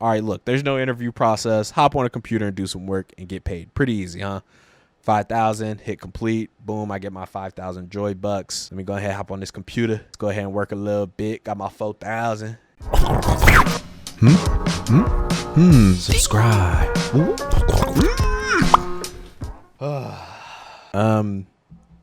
All right, look, there's no interview process. Hop on a computer and do some work and get paid. Pretty easy, huh? 5,000, hit complete. Boom, I get my 5,000 joy bucks. Let me go ahead and hop on this computer. Let's go ahead and work a little bit. Got my 4,000. Subscribe.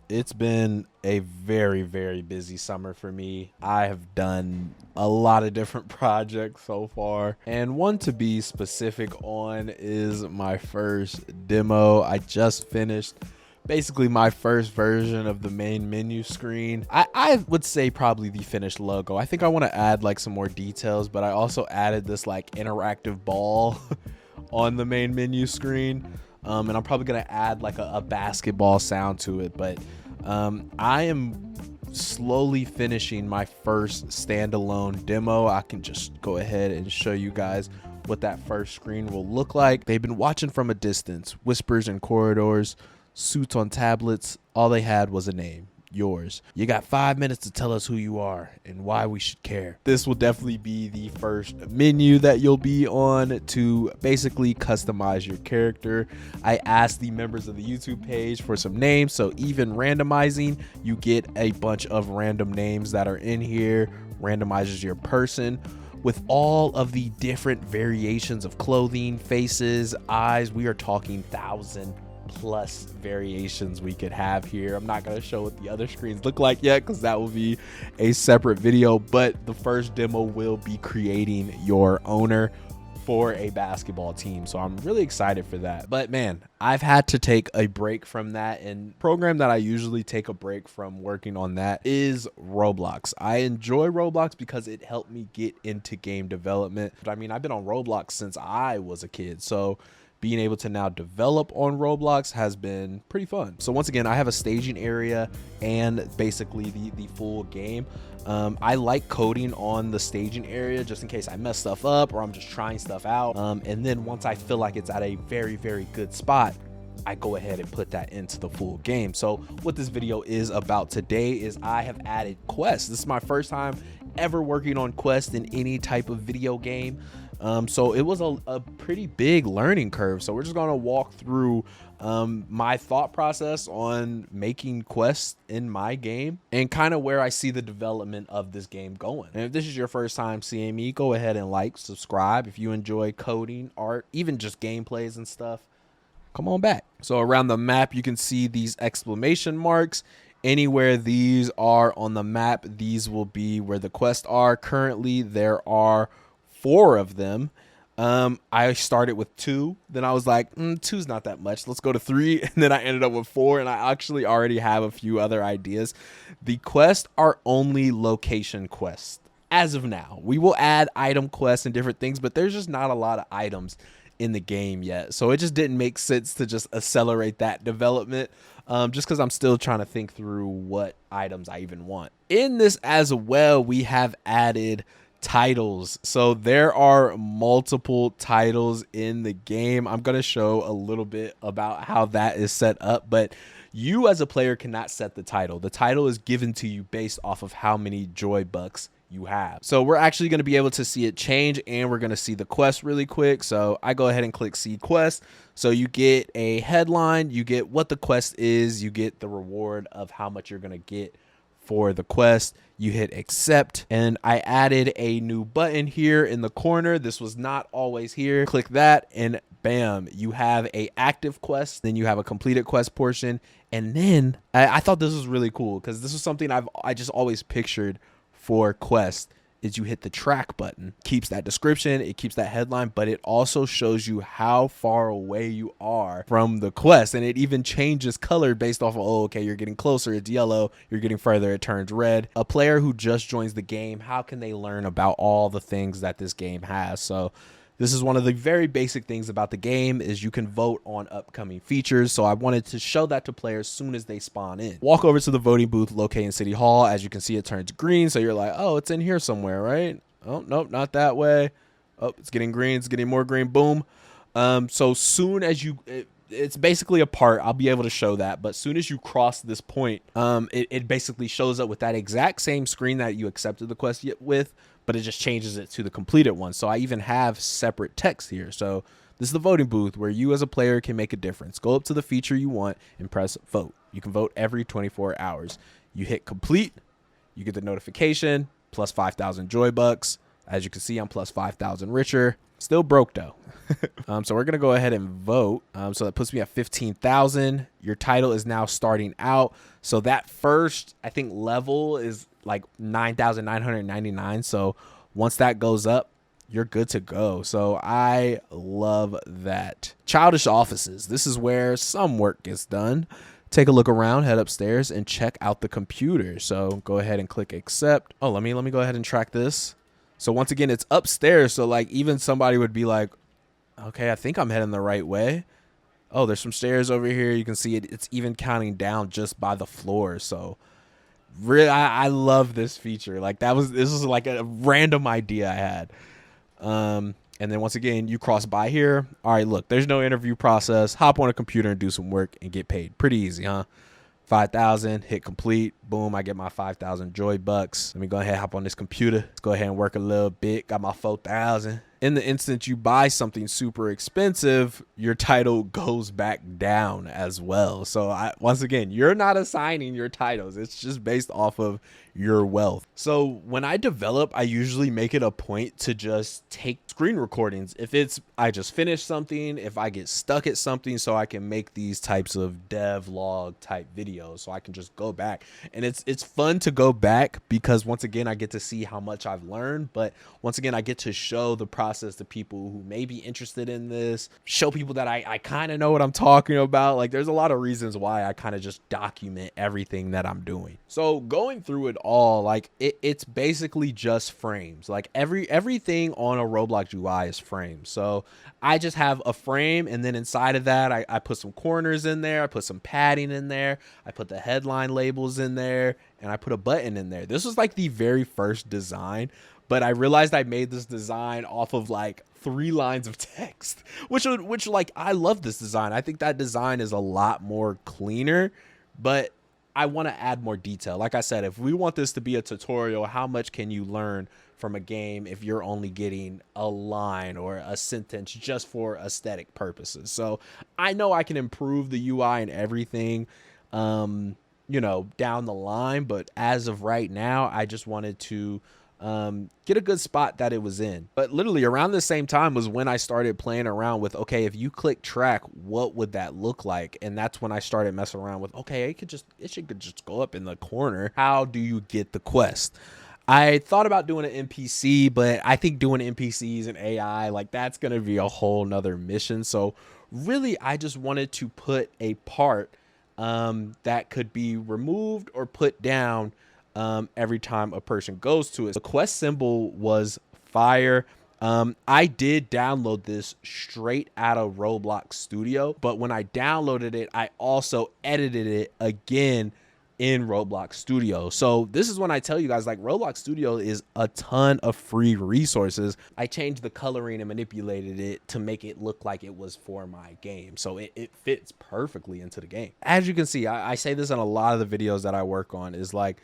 It's been a very, very busy summer for me. I have done a lot of different projects so far, and one to be specific on is my first demo. I just finished basically my first version of the main menu screen. I would say probably the finished logo. I think I want to add like some more details, but I also added this like interactive ball on the main menu screen. And I'm probably gonna add like a basketball sound to it, but I am slowly finishing my first standalone demo. I can just go ahead and show you guys what that first screen will look like. They've been watching from a distance, whispers in corridors, suits on tablets. All they had was a name. Yours. You got 5 minutes to tell us who you are and why we should care. This will definitely be the first menu that you'll be on to basically customize your character. I asked the members of the YouTube page for some names, so even randomizing, you get a bunch of random names that are in here. Randomizes your person with all of the different variations of clothing, faces, eyes. We are talking 1,000+ variations we could have here. I'm not going to show what the other screens look like yet because that will be a separate video, but the first demo will be creating your owner for a basketball team, so I'm really excited for that. But man, I've had to take a break from that, and program that I usually take a break from working on that is Roblox. I enjoy Roblox because it helped me get into game development. But I mean, I've been on Roblox since I was a kid, so being able to now develop on Roblox has been pretty fun. So once again, I have a staging area and basically the full game. I like coding on the staging area just in case I mess stuff up or I'm just trying stuff out. And then once I feel like it's at a very, very good spot, I go ahead and put that into the full game. So what this video is about today is I have added quests. This is my first time ever working on quests in any type of video game. So it was a pretty big learning curve. So we're just going to walk through my thought process on making quests in my game and kind of where I see the development of this game going. And if this is your first time seeing me, go ahead and like, subscribe. If you enjoy coding, art, even just gameplays and stuff, come on back. So around the map, you can see these exclamation marks. Anywhere these are on the map, these will be where the quests are. Currently, there are 4 of them. I started with 2, then I was like, 2's not that much, let's go to 3, and then I ended up with 4, and I actually already have a few other ideas. The quests are only location quests as of now. We will add item quests and different things, but there's just not a lot of items in the game yet, so it just didn't make sense to just accelerate that development, just because I'm still trying to think through what items I even want. In this as well, we have added titles. So there are multiple titles in the game. I'm going to show a little bit about how that is set up, but you as a player cannot set the title. The title is given to you based off of how many joy bucks you have. So we're actually going to be able to see it change, and we're going to see the quest really quick. So I go ahead and click see quest. So you get a headline, you get what the quest is, you get the reward of how much you're going to get for the quest. You hit accept, and I added a new button here in the corner. This was not always here. Click that, and bam, you have a active quest, then you have a completed quest portion. And then I thought this was really cool because this was something I just always pictured for quest, is you hit the track button. Keeps that description, it keeps that headline, but it also shows you how far away you are from the quest, and it even changes color based off of, oh, okay, you're getting closer, it's yellow, you're getting further, it turns red. A player who just joins the game, how can they learn about all the things that this game has? So this is one of the very basic things about the game, is you can vote on upcoming features. So I wanted to show that to players soon as they spawn in. Walk over to the voting booth located in City Hall. As you can see, it turns green. So you're like, oh, it's in here somewhere, right? Oh, nope, not that way. Oh, it's getting green. It's getting more green. Boom. So soon as you it's basically a part. I'll be able to show that. But as soon as you cross this point, it basically shows up with that exact same screen that you accepted the quest with, but it just changes it to the completed one. So I even have separate text here. So this is the voting booth where you as a player can make a difference. Go up to the feature you want and press vote. You can vote every 24 hours. You hit complete, you get the notification, plus 5,000 joy bucks. As you can see, I'm plus 5,000 richer. Still broke though. So we're going to go ahead and vote. So that puts me at 15,000. Your title is now starting out. So that first, I think, level is like 9,999. So once that goes up, you're good to go. So I love that. Childish offices. This is where some work gets done. Take a look around, head upstairs, and check out the computer. So go ahead and click accept. Oh, let me go ahead and track this. So once again, it's upstairs. So like even somebody would be like, okay, I think I'm heading the right way. Oh, there's some stairs over here. You can see it. It's even counting down just by the floor. So really, I love this feature. Like this was like a random idea I had. And then once again, you cross by here. All right, look, there's no interview process. Hop on a computer and do some work and get paid. Pretty easy, huh? 5,000, hit complete. Boom, I get my 5,000 joy bucks. Let me go ahead, hop on this computer. Let's go ahead and work a little bit. Got my 4,000. In the instant you buy something super expensive, your title goes back down as well. So once again, you're not assigning your titles. It's just based off of your wealth. So when I develop, I usually make it a point to just take screen recordings. If it's I just finished something, if I get stuck at something, so I can make these types of dev log type videos, so I can just go back. And it's fun to go back because once again, I get to see how much I've learned. But once again, I get to show the process to people who may be interested in this, show people that I kind of know what I'm talking about. Like there's a lot of reasons why I kind of just document everything that I'm doing. So going through it all, like it's basically just frames. Like everything on a Roblox UI is frames. So I just have a frame, and then inside of that, I put some corners in there. I put some padding in there. I put the headline labels in there, and I put a button in there. This was like the very first design, but I realized I made this design off of like 3 lines of text, which like, I love this design. I think that design is a lot more cleaner, but I want to add more detail. Like I said, if we want this to be a tutorial, how much can you learn from a game if you're only getting a line or a sentence just for aesthetic purposes? So I know I can improve the UI and everything, you know, down the line. But as of right now, I just wanted to get a good spot that it was in. But literally around the same time was when I started playing around with, okay, if you click track, what would that look like? And that's when I started messing around with, okay, it should just go up in the corner. How do you get the quest? I thought about doing an NPC, but I think doing NPCs and AI, like that's going to be a whole nother mission. So really, I just wanted to put a part that could be removed or put down every time a person goes to it. The quest symbol was fire. I did download this straight out of Roblox Studio, but when I downloaded it, I also edited it again in Roblox Studio. So this is when I tell you guys, like, Roblox Studio is a ton of free resources. I changed the coloring and manipulated it to make it look like it was for my game. So it fits perfectly into the game. As you can see, I say this in a lot of the videos that I work on, is like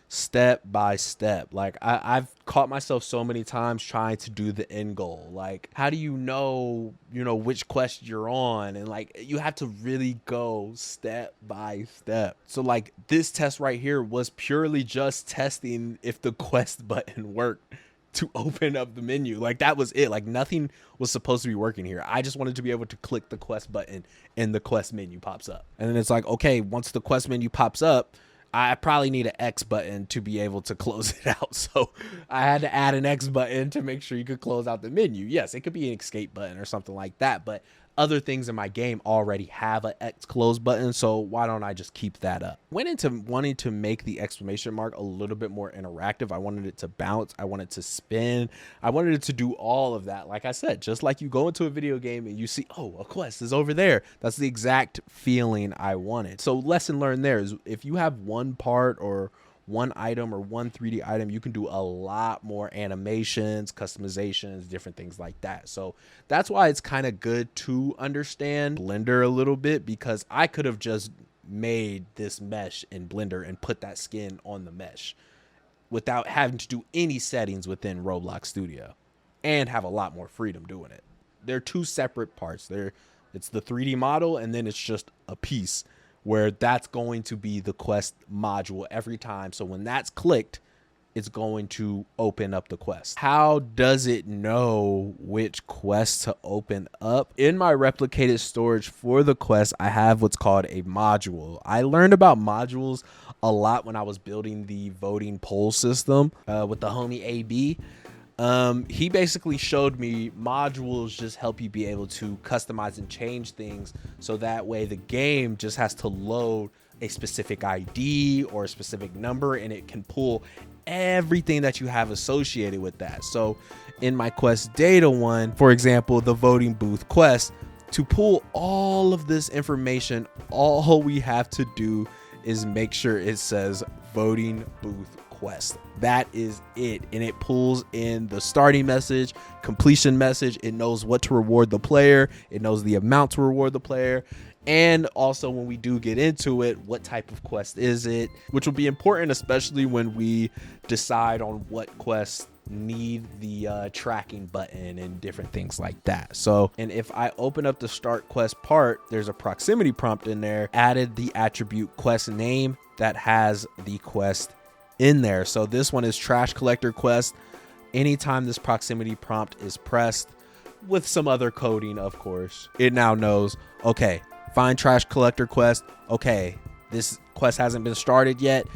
step by step. Like I've caught myself so many times trying to do the end goal. Like, how do you know which quest you're on? And like, you have to really go step by step. So like this test right here was purely just testing if the quest button worked to open up the menu. Like that was it. Like nothing was supposed to be working here. I just wanted to be able to click the quest button and the quest menu pops up. And then it's like, okay, once the quest menu pops up, I probably need an X button to be able to close it out. So I had to add an X button to make sure you could close out the menu. Yes, it could be an escape button or something like that, but other things in my game already have an X close button, so why don't I just keep that up? Went into wanting to make the exclamation mark a little bit more interactive. I wanted it to bounce. I wanted to spin. I wanted it to do all of that. Like I said, just like you go into a video game and you see, oh, a quest is over there. That's the exact feeling I wanted. So lesson learned there is, if you have one part or one item or one 3D item, you can do a lot more animations, customizations, different things like that. So that's why it's kind of good to understand Blender a little bit, because I could have just made this mesh in Blender and put that skin on the mesh without having to do any settings within Roblox Studio and have a lot more freedom doing it. They're two separate parts. It's the 3D model, and then it's just a piece where that's going to be the quest module every time. So when that's clicked, it's going to open up the quest. How does it know which quest to open up? In my replicated storage for the quest, I have what's called a module. I learned about modules a lot when I was building the voting poll system with the homie AB. He basically showed me modules just help you be able to customize and change things, so that way the game just has to load a specific ID or a specific number, and it can pull everything that you have associated with that. So in my quest data one, for example, the voting booth quest, to pull all of this information, all we have to do is make sure it says voting booth quest. That is it. And it pulls in the starting message, completion message. It knows what to reward the player. It knows the amount to reward the player. And also, when we do get into it, what type of quest is it, which will be important, especially when we decide on what quests need the tracking button and different things like that. So, and if I open up the start quest part, there's a proximity prompt in there, added the attribute quest name that has the quest in there. So this one is trash collector quest. Anytime this proximity prompt is pressed, with some other coding, of course, it now knows, okay, find trash collector quest. Okay, this quest hasn't been started yet.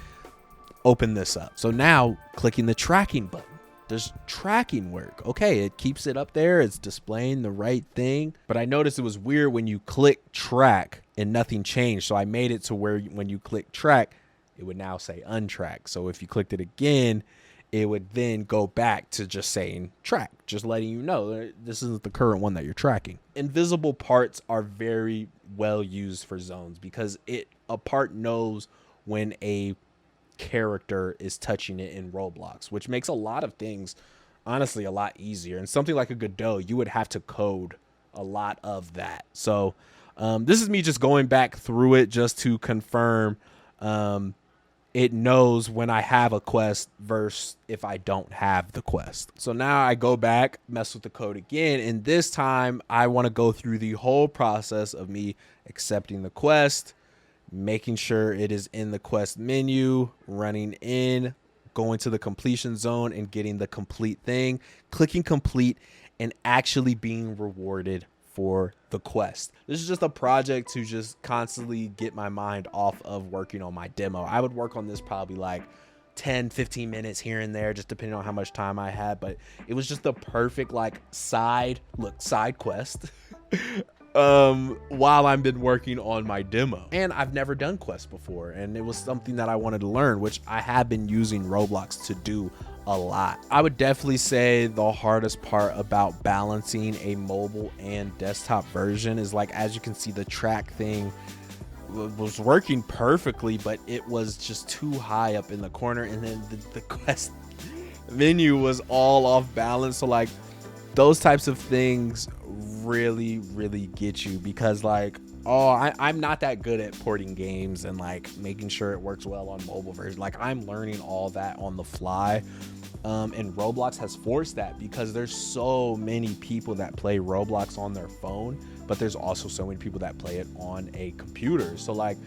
Open this up. So now clicking the tracking button, does tracking work? Okay, it keeps it up there. It's displaying the right thing. But I noticed it was weird when you click track and nothing changed. So I made it to where when you click track, it would now say untrack. So if you clicked it again, it would then go back to just saying track, just letting you know this isn't the current one that you're tracking. Invisible parts are very well used for zones, because a part knows when a character is touching it in Roblox, which makes a lot of things honestly a lot easier. And something like a Godot, you would have to code a lot of that. So this is me just going back through it just to confirm it knows when I have a quest versus if I don't have the quest. So now I go back, mess with the code again, and this time I want to go through the whole process of me accepting the quest, making sure it is in the quest menu, running in, going to the completion zone and getting the complete thing, clicking complete, and actually being rewarded for the quest. This is just a project to just constantly get my mind off of working on my demo. I would work on this probably like 10-15 minutes here and there, just depending on how much time I had, but it was just the perfect like side quest while I've been working on my demo. And I've never done quests before, and it was something that I wanted to learn, which I have been using Roblox to do a lot. I would definitely say the hardest part about balancing a mobile and desktop version is, like, as you can see, the track thing was working perfectly, but it was just too high up in the corner, and then the quest menu was all off balance. So like those types of things really get you, because like, I'm not that good at porting games and like making sure it works well on mobile version. Like, I'm learning all that on the fly. And Roblox has forced that, because there's so many people that play Roblox on their phone, but there's also so many people that play it on a computer. So like,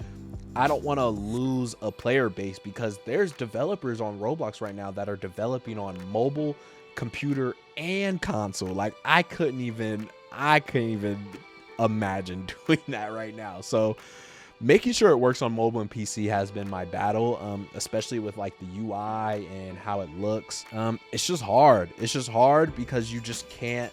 I don't want to lose a player base, because there's developers on Roblox right now that are developing on mobile, computer, and console. Like, I couldn't even imagine doing that right now. So making sure it works on mobile and PC has been my battle, especially with like the UI and how it looks. It's just hard. It's just hard because you just can't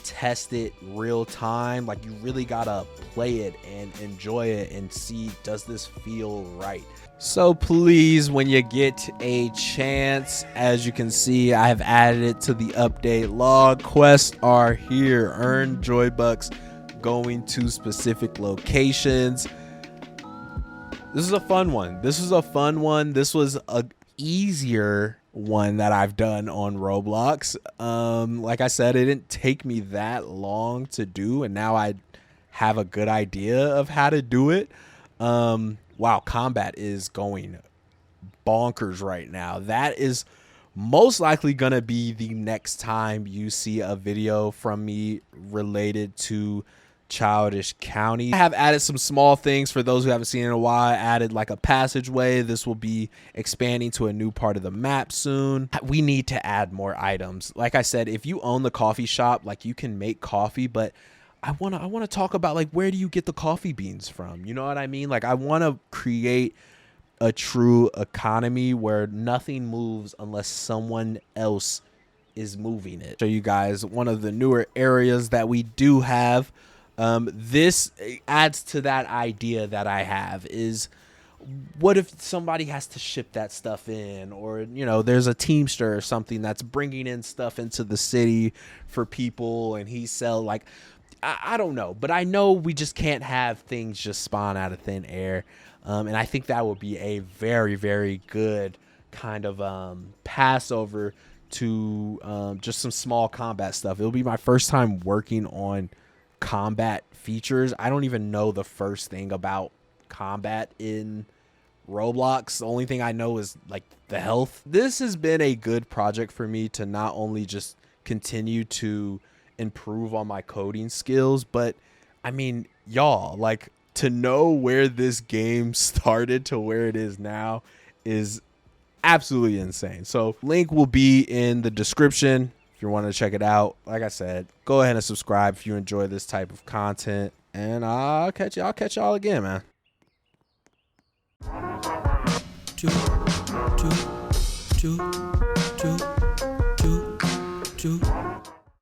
test it real time. Like, you really gotta play it and enjoy it and see, does this feel right? So please, when you get a chance, as you can see, I have added it to the update log. Quests are here. Earn joy bucks going to specific locations. This is a fun one. This is a fun one. This was a easier one that I've done on Roblox. Like I said, it didn't take me that long to do, and now I have a good idea of how to do it. Wow, combat is going bonkers right now. That is most likely gonna be the next time you see a video from me related to Childish County. I have added some small things for those who haven't seen it in a while. I added like a passageway. This will be expanding to a new part of the map soon. We need to add more items. Like I said, if you own the coffee shop, like you can make coffee, but I wanna talk about like where do you get the coffee beans from? You know what I mean? Like I wanna create a true economy where nothing moves unless someone else is moving it. Show you guys one of the newer areas that we do have. This adds to that idea that I have is, what if somebody has to ship that stuff in, or you know there's a teamster or something that's bringing in stuff into the city for people and he sell like I don't know, but I know we just can't have things just spawn out of thin air. And I think that would be a very, very good kind of Passover to just some small combat stuff. It'll be my first time working on combat features. I don't even know the first thing about combat in Roblox. The only thing I know is like the health. This has been a good project for me to not only just continue to improve on my coding skills, but I mean, y'all, like to know where this game started to where it is now is absolutely insane. So link will be in the description if you want to check it out. Like I said, go ahead and subscribe if you enjoy this type of content, and I'll catch y'all again, man. Two.